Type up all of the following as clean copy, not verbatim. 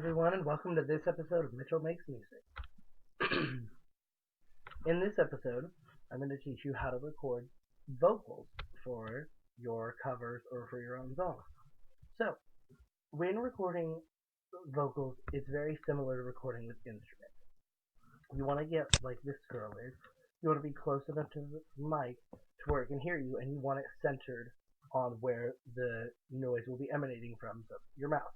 everyone, and welcome to this episode of Mitchell Makes Music. In this episode, I'm going to teach you how to record vocals for your covers or for your own songs. So, when recording vocals, it's very similar to recording with instruments. You want to get, like this girl is, you want to be close enough to the mic to where it can hear you, and you want it centered on where the noise will be emanating from, so your mouth.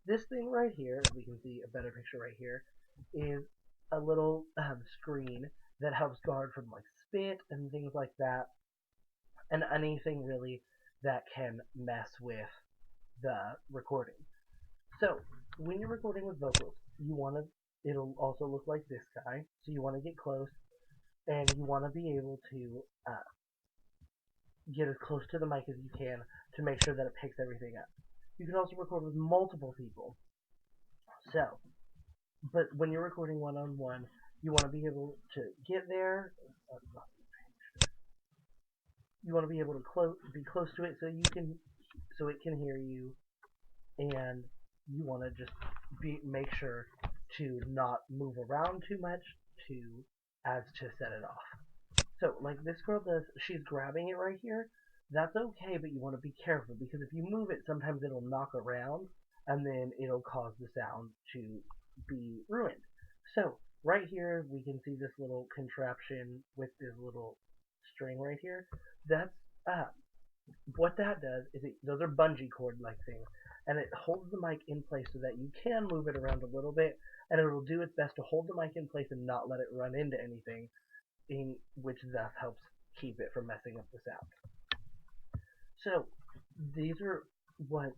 This thing right here, we can see a better picture right here, is a little screen that helps guard from like spit and things like that, and anything really that can mess with the recording. So when you're recording with vocals, it'll also look like this guy. So you want to get close, and you want to be able to get as close to the mic as you can to make sure that it picks everything up. You can also record with multiple people. So, but when you're recording one-on-one, you want to be able to get there. You want to be able to be close to it so it can hear you, and you want to just make sure to not move around too much as to set it off. So, like this girl does, she's grabbing it right here. That's okay, but you want to be careful because if you move it, sometimes it'll knock around, and then it'll cause the sound to be ruined. So, right here, we can see this little contraption with this little string right here. That's what that does is those are bungee cord like things, and it holds the mic in place so that you can move it around a little bit, and it will do its best to hold the mic in place and not let it run into anything, which thus helps keep it from messing up the sound. So these are what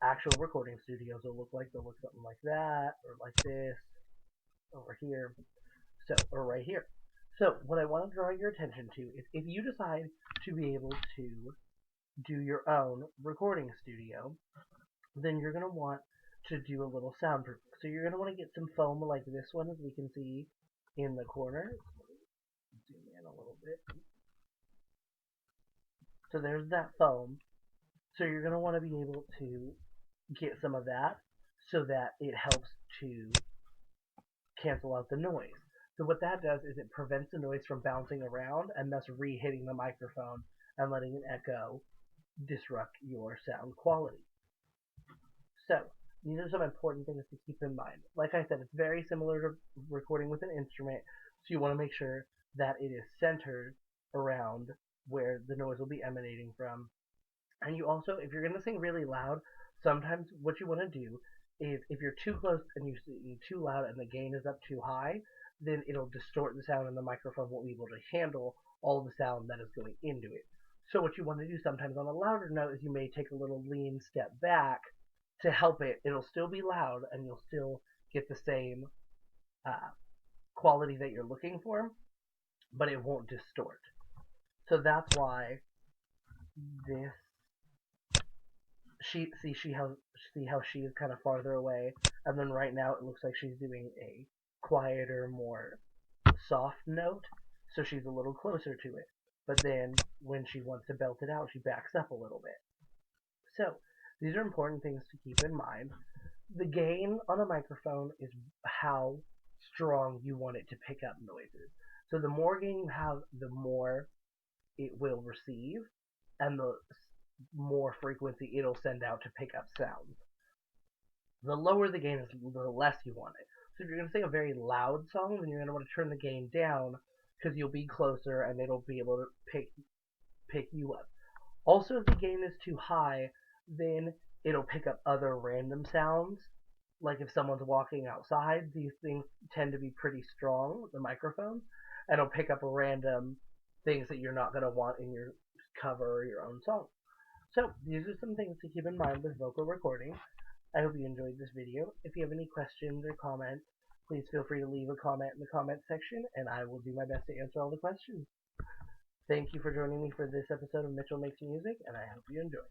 actual recording studios will look like. They'll look something like that, or like this, over here, or right here. So what I want to draw your attention to is if you decide to be able to do your own recording studio, then you're going to want to do a little soundproof. So you're going to want to get some foam like this one, as we can see in the corner. Zoom in a little bit. So there's that foam. So you're going to want to be able to get some of that so that it helps to cancel out the noise. So what that does is it prevents the noise from bouncing around and thus re-hitting the microphone and letting an echo disrupt your sound quality. So these are some important things to keep in mind. Like I said, it's very similar to recording with an instrument, so you want to make sure that it is centered around where the noise will be emanating from. And you also, if you're going to sing really loud, sometimes what you want to do is if you're too close and you sing too loud and the gain is up too high, then it'll distort the sound and the microphone won't be able to handle all the sound that is going into it. So what you want to do sometimes on a louder note is you may take a little lean step back to help it. It'll still be loud and you'll still get the same quality that you're looking for, but it won't distort. So that's why this see how she is kind of farther away, and then right now it looks like she's doing a quieter, more soft note, so she's a little closer to it. But then when she wants to belt it out, she backs up a little bit. So these are important things to keep in mind. The gain on a microphone is how strong you want it to pick up noises. So the more gain you have, the more it will receive, and the more frequency it'll send out to pick up sounds. The lower the gain is, the less you want it. So if you're going to sing a very loud song, then you're going to want to turn the gain down because you'll be closer and it'll be able to pick you up. Also, if the gain is too high, then it'll pick up other random sounds. Like if someone's walking outside, these things tend to be pretty strong with the microphones, and it'll pick up random things that you're not going to want in your cover or your own song. So these are some things to keep in mind with vocal recording. I hope you enjoyed this video. If you have any questions or comments, please feel free to leave a comment in the comment section, and I will do my best to answer all the questions. Thank you for joining me for this episode of Mitchell Makes Music, and I hope you enjoy.